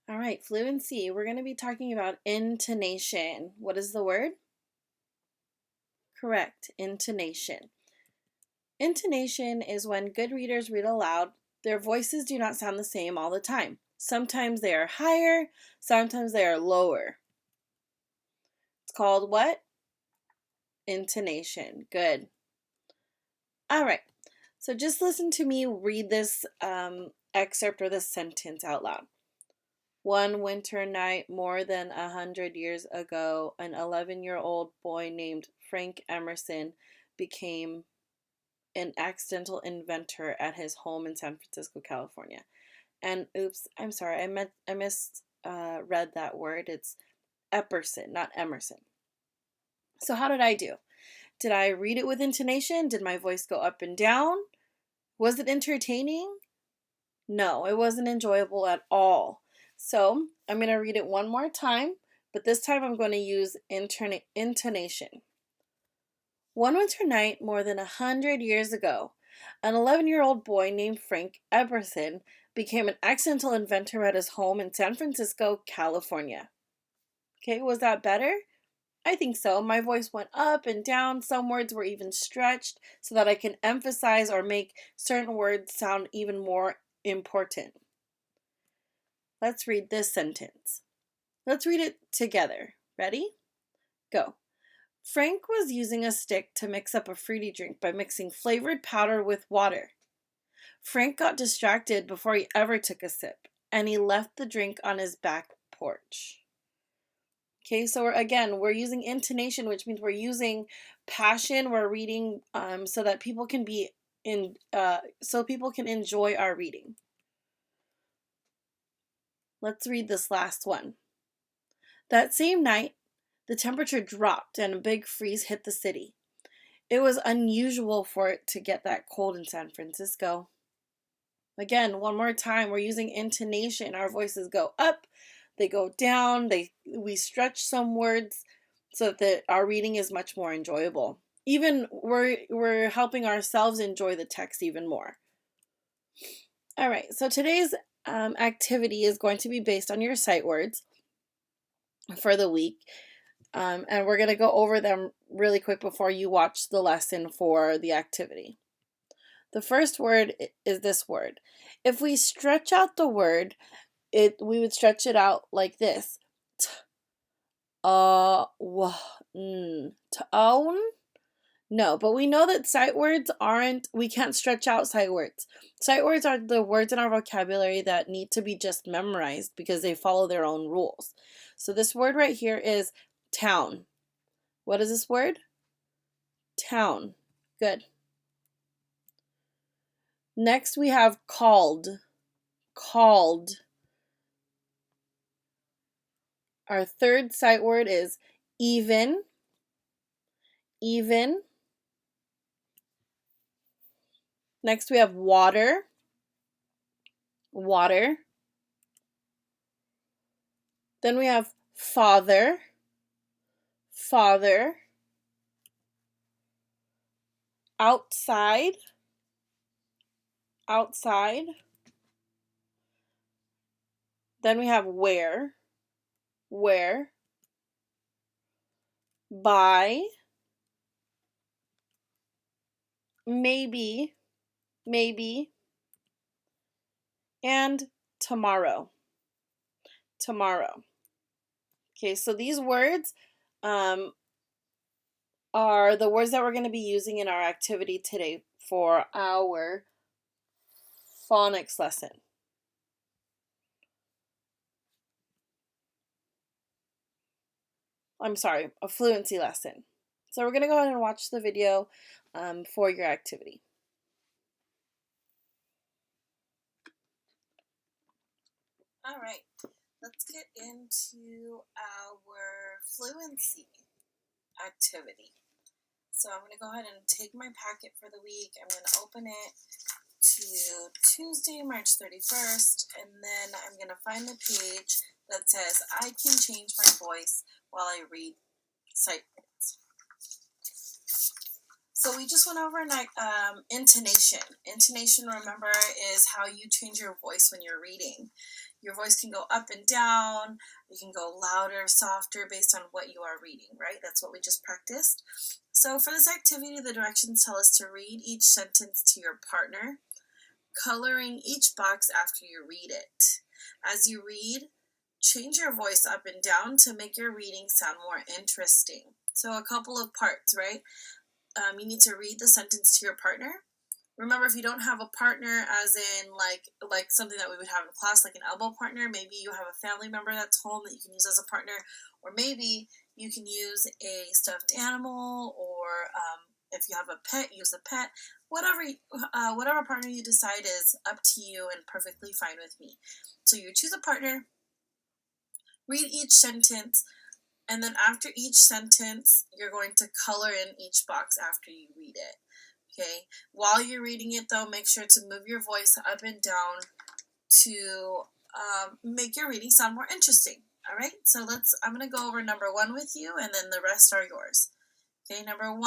All right, fluency. We're going to be talking about intonation. What is the word? Correct, intonation. Intonation is when good readers read aloud, their voices do not sound the same all the time. Sometimes they are higher, sometimes they are lower. It's called what? Intonation. Good. All right, so just listen to me read this excerpt or this sentence out loud. One winter night more than 100 years ago, an 11-year-old boy named Frank Emerson became an accidental inventor at his home in San Francisco, California. And oops, I'm sorry, I misread that word. It's Epperson, not Emerson. So how did I do? Did I read it with intonation? Did my voice go up and down? Was it entertaining? No, it wasn't enjoyable at all. So I'm going to read it one more time, but this time I'm going to use intonation. One winter night more than 100 years ago, an 11-year-old boy named Frank Eberson became an accidental inventor at his home in San Francisco, California. Okay, was that better? I think so. My voice went up and down. Some words were even stretched so that I can emphasize or make certain words sound even more important. Let's read this sentence. Let's read it together. Ready? Go. Frank was using a stick to mix up a fruity drink by mixing flavored powder with water. Frank got distracted before he ever took a sip, and he left the drink on his back porch. Okay, so we're using intonation, which means we're using passion. We're reading so that people can so people can enjoy our reading. Let's read this last one. That same night, the temperature dropped and a big freeze hit the city. It was unusual for it to get that cold in San Francisco. Again, one more time, we're using intonation. Our voices go up, they go down, we stretch some words so that our reading is much more enjoyable. Even we're helping ourselves enjoy the text even more. All right, so today's activity is going to be based on your sight words for the week. And we're going to go over them really quick before you watch the lesson for the activity. The first word is this word. If we stretch out the word, we would stretch it out like this. Town. No, but we know that sight words we can't stretch out sight words. Sight words are the words in our vocabulary that need to be just memorized because they follow their own rules. So this word right here is town. What is this word? Town. Good. Next we have called. Called. Our third sight word is even. Even. Next we have water. Water. Then we have father. Father. Outside. Outside. Then we have where. Where. By. Maybe. Maybe. And tomorrow. Tomorrow. Okay, so these words are the words that we're going to be using in our activity today for our phonics lesson. I'm sorry, a fluency lesson. So we're going to go ahead and watch the video for your activity. All right, let's get into our fluency activity. So I'm going to go ahead and take my packet for the week. I'm going to open it to Tuesday, March 31st, and then I'm going to find the page that says I can change my voice while I read sight words. So we just went over intonation. Intonation, remember, is how you change your voice when you're reading. Your voice can go up and down. You can go louder, softer based on what you are reading, right? That's what we just practiced. So for this activity, the directions tell us to read each sentence to your partner, coloring each box after you read it. As you read, change your voice up and down to make your reading sound more interesting. So a couple of parts, right? You need to read the sentence to your partner. Remember, if you don't have a partner, as in like something that we would have in class, like an elbow partner, maybe you have a family member that's home that you can use as a partner, or maybe you can use a stuffed animal, or if you have a pet, use a pet. Whatever partner you decide is up to you and perfectly fine with me. So you choose a partner, read each sentence, and then after each sentence, you're going to color in each box after you read it. Okay. While you're reading it, though, make sure to move your voice up and down to make your reading sound more interesting. All right. So I'm going to go over number 1 with you, and then the rest are yours. Okay. Number 1.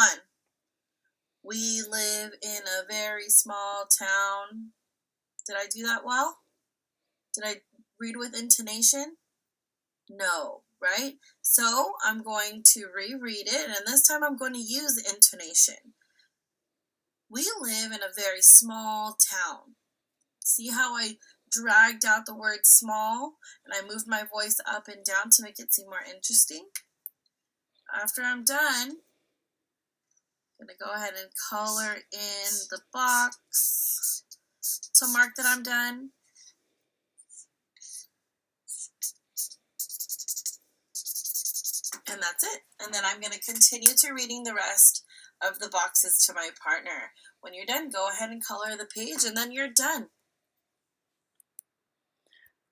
We live in a very small town. Did I do that well? Did I read with intonation? No, right? So I'm going to reread it, and this time I'm going to use intonation. We live in a very small town. See how I dragged out the word small and I moved my voice up and down to make it seem more interesting? After I'm done, I'm going to go ahead and color in the box to mark that I'm done. And that's it. And then I'm going to continue to reading the rest of the boxes to my partner. When you're done, go ahead and color the page, and then you're done.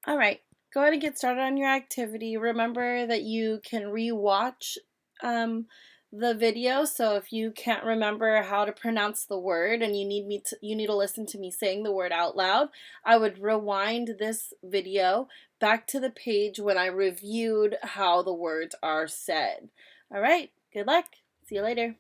All right, go ahead and get started on your activity. Remember that you can re-watch the video, so if you can't remember how to pronounce the word and you need to listen to me saying the word out loud, I would rewind this video back to the page when I reviewed how the words are said. All right, good luck. See you later.